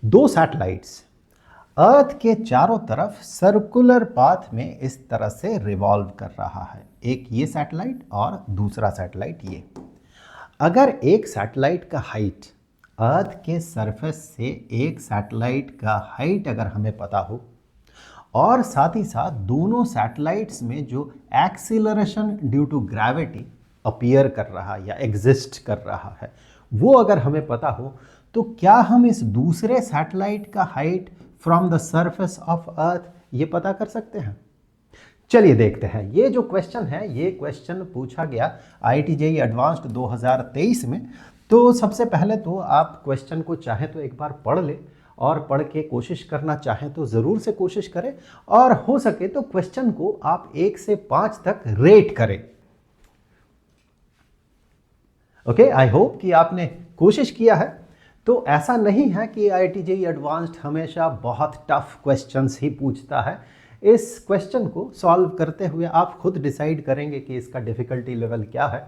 दो सैटेलाइट्स अर्थ के चारों तरफ सर्कुलर पाथ में इस तरह से रिवॉल्व कर रहा है, एक ये सैटेलाइट और दूसरा सैटेलाइट ये। अगर एक सैटेलाइट का हाइट अर्थ के सरफेस से एक सैटेलाइट का हाइट अगर हमें पता हो और साथ ही साथ दोनों सैटेलाइट्स में जो acceleration due to gravity appear कर रहा या एग्जिस्ट कर रहा है वो अगर हमें पता हो, तो क्या हम इस दूसरे सैटेलाइट का height from the surface of earth ये पता कर सकते हैं? चलिए देखते हैं। ये जो क्वेश्चन है ये क्वेश्चन पूछा गया IIT JEE एडवांस्ड 2023 में। तो सबसे पहले तो आप क्वेश्चन को चाहे तो एक बार पढ़ ले और पढ़ के कोशिश करना चाहें तो ज़रूर से कोशिश करें, और हो सके तो क्वेश्चन को आप 1 से 5 तक रेट करें। ओके, आई होप कि आपने कोशिश किया है। तो ऐसा नहीं है कि IIT JEE एडवांस्ड हमेशा बहुत टफ क्वेश्चंस ही पूछता है। इस क्वेश्चन को सॉल्व करते हुए आप खुद डिसाइड करेंगे कि इसका डिफ़िकल्टी लेवल क्या है।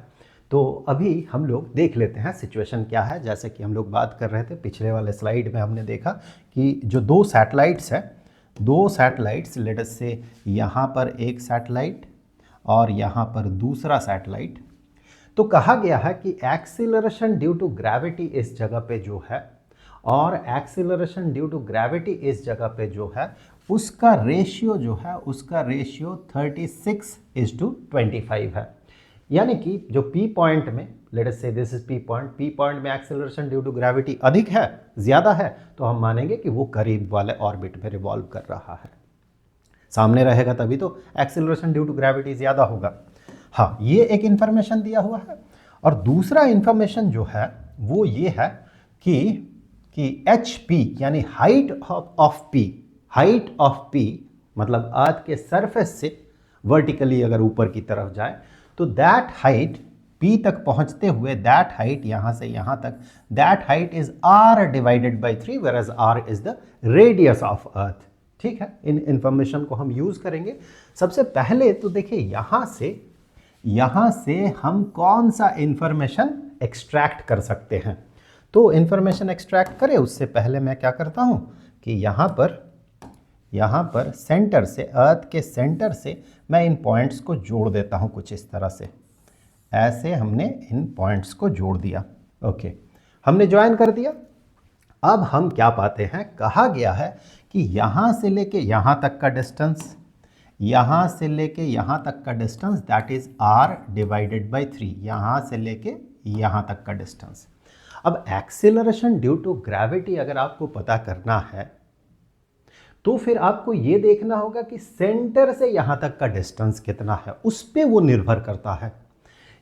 तो अभी हम लोग देख लेते हैं सिचुएशन क्या है। जैसे कि हम लोग बात कर रहे थे पिछले वाले स्लाइड में, हमने देखा कि जो दो सैटेलाइट्स हैं, दो सैटेलाइट्स लेट अस से यहाँ पर एक सैटेलाइट और यहाँ पर दूसरा सैटेलाइट, तो कहा गया है कि एक्सीलरेशन ड्यू टू ग्रेविटी इस जगह पे जो है और एक्सीलरेशन ड्यू टू ग्रेविटी इस जगह पे जो है उसका रेशियो जो है उसका रेशियो 36:25 है। यानी कि जो P पॉइंट में, लेट अस से दिस इज P पॉइंट में एक्सीलरेशन ड्यू टू ग्रेविटी अधिक है, ज़्यादा है, तो हम मानेंगे कि वो करीब वाले ऑर्बिट में रिवॉल्व कर रहा है। सामने रहेगा तभी तो एक्सीलरेशन ड्यू टू ग्रेविटी ज़्यादा होगा। हाँ, ये एक इंफॉर्मेशन दिया हुआ है। और दूसरा इंफॉर्मेशन जो है वो ये है कि HP यानी हाइट ऑफ P मतलब अर्थ के सरफेस से वर्टिकली अगर ऊपर की तरफ जाए तो दैट हाइट P तक पहुंचते हुए दैट हाइट यहाँ से यहाँ तक, that height is R divided by 3 whereas R is the radius of earth. ठीक है, इन इंफॉर्मेशन को हम यूज करेंगे। सबसे पहले तो देखिए यहाँ से हम कौन सा इंफॉर्मेशन एक्सट्रैक्ट कर सकते हैं। तो इंफॉर्मेशन एक्सट्रैक्ट करें उससे पहले मैं क्या करता हूँ कि यहाँ पर सेंटर से, अर्थ के सेंटर से मैं इन पॉइंट्स को जोड़ देता हूँ कुछ इस तरह से। ऐसे हमने इन पॉइंट्स को जोड़ दिया। ओके, हमने ज्वाइन कर दिया। अब हम क्या पाते हैं, कहा गया है कि यहाँ से लेके यहाँ तक का डिस्टेंस, यहाँ से लेके यहाँ तक का distance that is R divided by 3, यहाँ से लेके यहाँ तक का डिस्टेंस। अब एक्सीलरेशन ड्यू टू ग्रेविटी अगर आपको पता करना है तो फिर आपको ये देखना होगा कि सेंटर से यहाँ तक का डिस्टेंस कितना है, उस पर वो निर्भर करता है।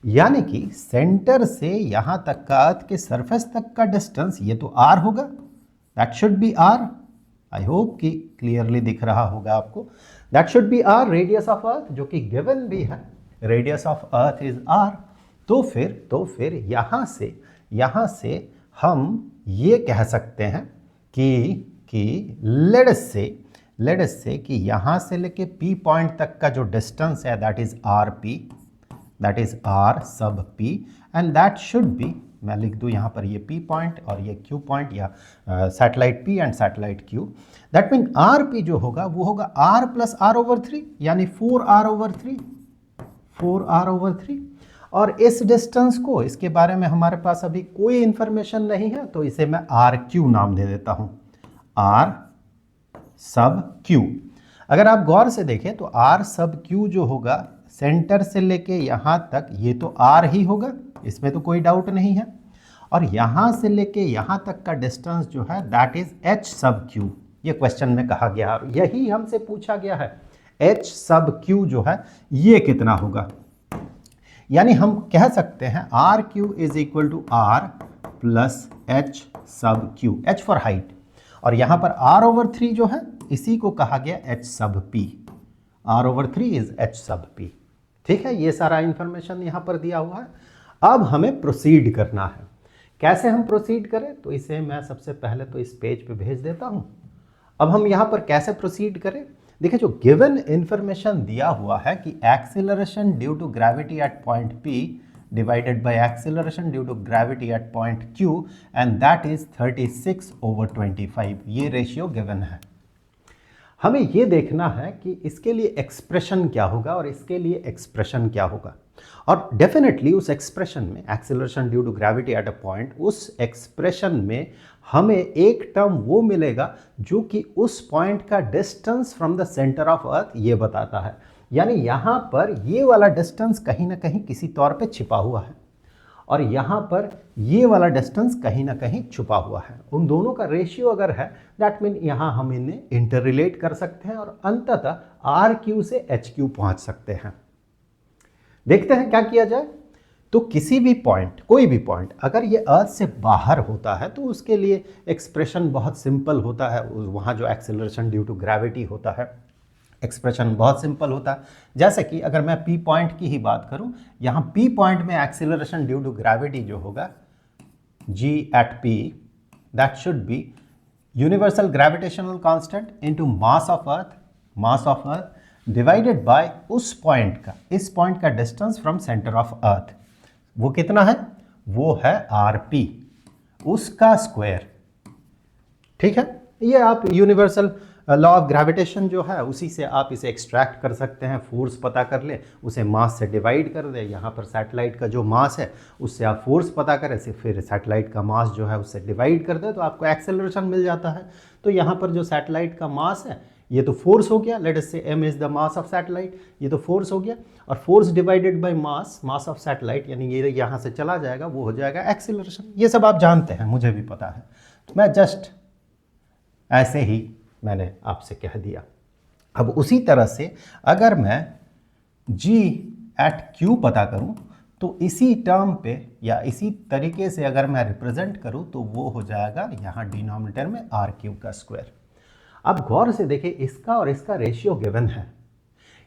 यानी कि सेंटर से यहाँ तक का, अर्थ के सरफेस तक का डिस्टेंस ये तो R होगा, that should B R। I hope कि क्लियरली दिख रहा होगा आपको। That should B R radius of earth, जो कि गिवन भी है, radius of earth is R। तो फिर यहाँ से हम ये कह सकते हैं कि लेट अस से कि यहाँ से लेके P पॉइंट तक का जो डिस्टेंस है that is RP, that is R सब P, and that should B, मैं लिख दूँ यहाँ पर ये P पॉइंट और ये Q पॉइंट या satellite P and satellite Q। That mean RP जो होगा वो होगा R प्लस R/3 यानी 4R/3। और इस डिस्टेंस को, इसके बारे में हमारे पास अभी कोई इंफॉर्मेशन नहीं है, तो इसे मैं RQ नाम दे देता हूँ, R सब Q। अगर आप गौर से देखें तो R सब Q जो होगा सेंटर से लेके यहाँ तक ये तो R ही होगा, इसमें तो कोई डाउट नहीं है। और यहाँ से लेके यहाँ तक का डिस्टेंस जो है that is H sub Q। ये क्वेश्चन में कहा गया, यही हमसे पूछा गया है, H सब Q जो है ये कितना होगा। यानी हम कह सकते हैं RQ is equal to R plus H sub Q, H for height, और यहाँ पर R/3 जो है इसी को कहा गया H सब P, R/3 इज H सब P। ठीक है, ये सारा इंफॉर्मेशन यहाँ पर दिया हुआ है। अब हमें प्रोसीड करना है। कैसे हम प्रोसीड करें, तो इसे मैं सबसे पहले तो इस पेज पे भेज देता हूँ। अब हम यहाँ पर कैसे प्रोसीड करें, देखिए जो गिवन इंफॉर्मेशन दिया हुआ है कि acceleration due to gravity at point P divided by acceleration due to gravity at point Q and that is 36/25। ये रेशियो गिवन है। हमें ये देखना है कि इसके लिए एक्सप्रेशन क्या होगा और इसके लिए एक्सप्रेशन क्या होगा, और डेफिनेटली उस एक्सप्रेशन में acceleration due to gravity at a point, उस एक्सप्रेशन में हमें एक टर्म वो मिलेगा जो कि उस पॉइंट का distance from the centre of अर्थ ये बताता है। यानी यहाँ पर ये वाला डिस्टेंस कहीं ना कहीं किसी तौर पे छिपा हुआ है और यहाँ पर ये वाला डिस्टेंस कहीं ना कहीं छुपा हुआ है। उन दोनों का रेशियो अगर है दैट मीन यहाँ हम इन्हें इंटररिलेट कर सकते हैं और अंततः आर क्यू से एच क्यू पहुँच सकते हैं। देखते हैं क्या किया जाए। तो किसी भी पॉइंट, कोई भी पॉइंट अगर ये अर्थ से बाहर होता है तो उसके लिए एक्सप्रेशन बहुत सिंपल होता है। वहाँ जो एक्सेलरेशन ड्यू टू ग्रेविटी होता है, एक्सप्रेशन बहुत सिंपल होता है। जैसे कि अगर मैं पी पॉइंट की ही बात करूं, यहाँ पी पॉइंट में एक्सेलरेशन ड्यू टू ग्रेविटी जो होगा g at P, that should be universal gravitational constant into mass of earth divided by उस पॉइंट का, इस पॉइंट का distance from centre of earth. वो कितना है? वो है आर पी, उसका स्क्वायर। ठीक है, ये आप यूनिवर्सल लॉ ऑफ ग्रेविटेशन जो है उसी से आप इसे एक्सट्रैक्ट कर सकते हैं। फोर्स पता कर ले, उसे मास से डिवाइड कर दे। यहाँ पर सैटेलाइट का जो मास है उससे आप फोर्स पता करें, फिर सैटेलाइट का मास जो है उससे डिवाइड कर दे तो आपको एक्सेलरेशन मिल जाता है। तो यहाँ पर जो सैटेलाइट का मास है ये तो फोर्स हो गया, लेट अस से m is the mass of satellite, ये तो फोर्स हो गया, और force divided by mass of satellite यानी ये यहाँ से चला जाएगा, वो हो जाएगा एक्सेलरेशन। ये सब आप जानते हैं, मुझे भी पता है, तो मैं जस्ट ऐसे ही मैंने आपसे कह दिया। अब उसी तरह से अगर मैं g एट q पता करूं तो इसी टर्म पे या इसी तरीके से अगर मैं रिप्रेजेंट करूं तो वो हो जाएगा यहाँ डिनोमिनेटर में आर क्यूब का स्क्वायर। अब गौर से देखिए, इसका और इसका रेशियो गिवन है,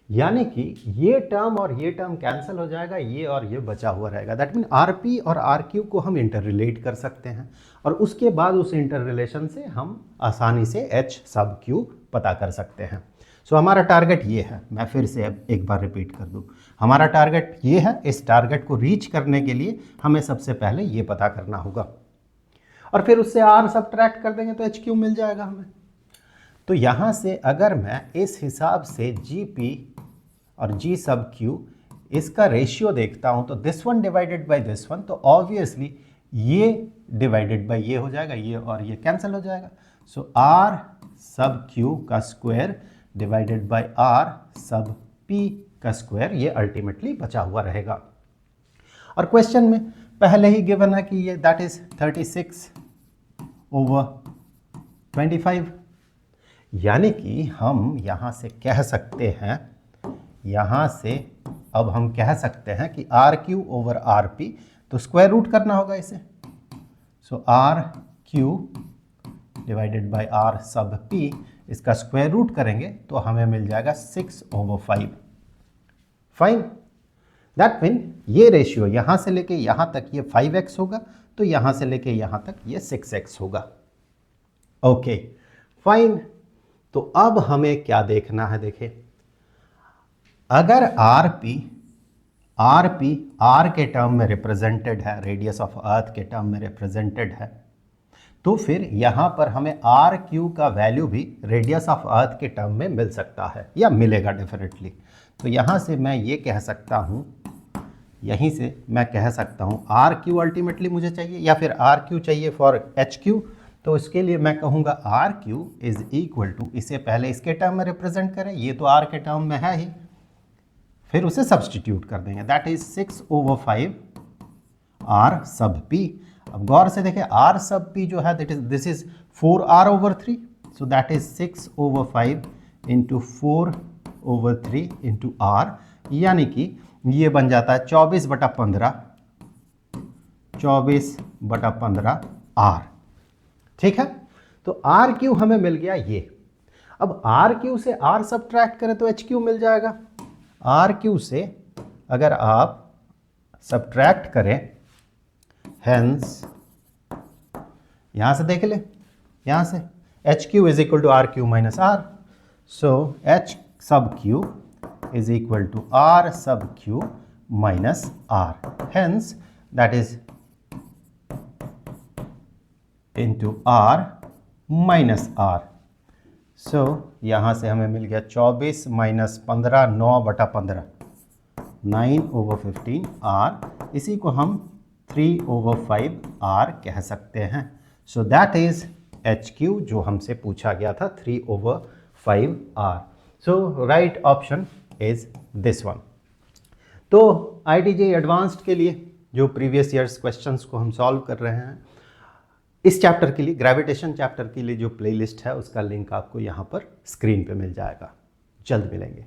यानी कि ये टर्म और ये टर्म कैंसिल हो जाएगा, ये और ये बचा हुआ रहेगा। दैट मीन आर पी और आर क्यू को हम इंटर रिलेट कर सकते हैं और उसके बाद उस इंटर रिलेशन से हम आसानी से एच सब क्यू पता कर सकते हैं। सो हमारा टारगेट ये है, मैं फिर से अब एक बार रिपीट कर दूं, हमारा टारगेट ये है। इस टारगेट को रीच करने के लिए हमें सबसे पहले ये पता करना होगा और फिर उससे आर सब्ट्रैक्ट कर देंगे तो एच क्यू मिल जाएगा हमें। तो यहाँ से अगर मैं इस हिसाब से जी पी और जी सब क्यू इसका रेशियो देखता हूँ तो this one divided by this one, तो ऑब्वियसली ये डिवाइडेड बाय ये हो जाएगा, ये और ये कैंसिल हो जाएगा। सो आर सब क्यू का square divided by R sub P का स्क्वायर, ये अल्टीमेटली बचा हुआ रहेगा। और क्वेश्चन में पहले ही गिवन है कि ये दैट इज 36/25, यानी कि हम यहाँ से कह सकते हैं, यहाँ से अब हम कह सकते हैं कि R Q over R P, तो स्क्वायर रूट करना होगा इसे। So R Q divided by R sub P, इसका स्क्वायर रूट करेंगे तो हमें मिल जाएगा 6/5। फाइन, दैट मीन ये रेशियो यहाँ से लेके यहाँ तक ये 5x होगा, तो यहाँ से लेके यहाँ तक ये 6x होगा। ओके फाइन, तो अब हमें क्या देखना है, देखिए अगर आर पी आर के टर्म में रिप्रेजेंटेड है, रेडियस ऑफ अर्थ के टर्म में रिप्रेजेंटेड है, तो फिर यहाँ पर हमें आर क्यू का वैल्यू भी रेडियस ऑफ अर्थ के टर्म में मिल सकता है या मिलेगा डेफिनेटली। तो यहाँ से मैं ये कह सकता हूँ, यहीं से मैं कह सकता हूँ आर क्यू अल्टीमेटली मुझे चाहिए या फिर आर क्यू चाहिए फॉर एच क्यू, तो इसके लिए मैं कहूँगा R Q is equal to, इसे पहले इसके टर्म में रिप्रेजेंट करें, ये तो आर के टर्म में है ही, फिर उसे सब्सटीट्यूट कर देंगे, that is 6/5 R sub P. अब गौर से देखें, आर सब पी जो है this is 4r/3, so that is 6/5 into 4/3 into R, यानी कि ये बन जाता है 24/15 आर। ठीक है, तो आर क्यू हमें मिल गया ये। अब आर क्यू से आर सब्ट्रैक्ट करें तो एच क्यू मिल जाएगा। आर क्यू से अगर आप सब्ट्रैक्ट करें, हेंस यहां से देख ले, यहां से H Q is equal to R Q minus R, so H sub Q is equal to R sub Q minus r. Hence that is into r minus r. So यहाँ से हमें मिल गया 24 माइनस 15 9/15 9/15 r. इसी को हम 3/5 r कह सकते हैं. So that is HQ जो हमसे पूछा गया था 3/5 r. So right option is this one. तो IITJEE एडवांस्ड के लिए जो प्रीवियस ईयर्स क्वेश्चंस को हम सॉल्व कर रहे हैं, इस चैप्टर के लिए, ग्रेविटेशन चैप्टर के लिए जो प्लेलिस्ट है उसका लिंक आपको यहाँ पर स्क्रीन पे मिल जाएगा. जल्द मिलेंगे.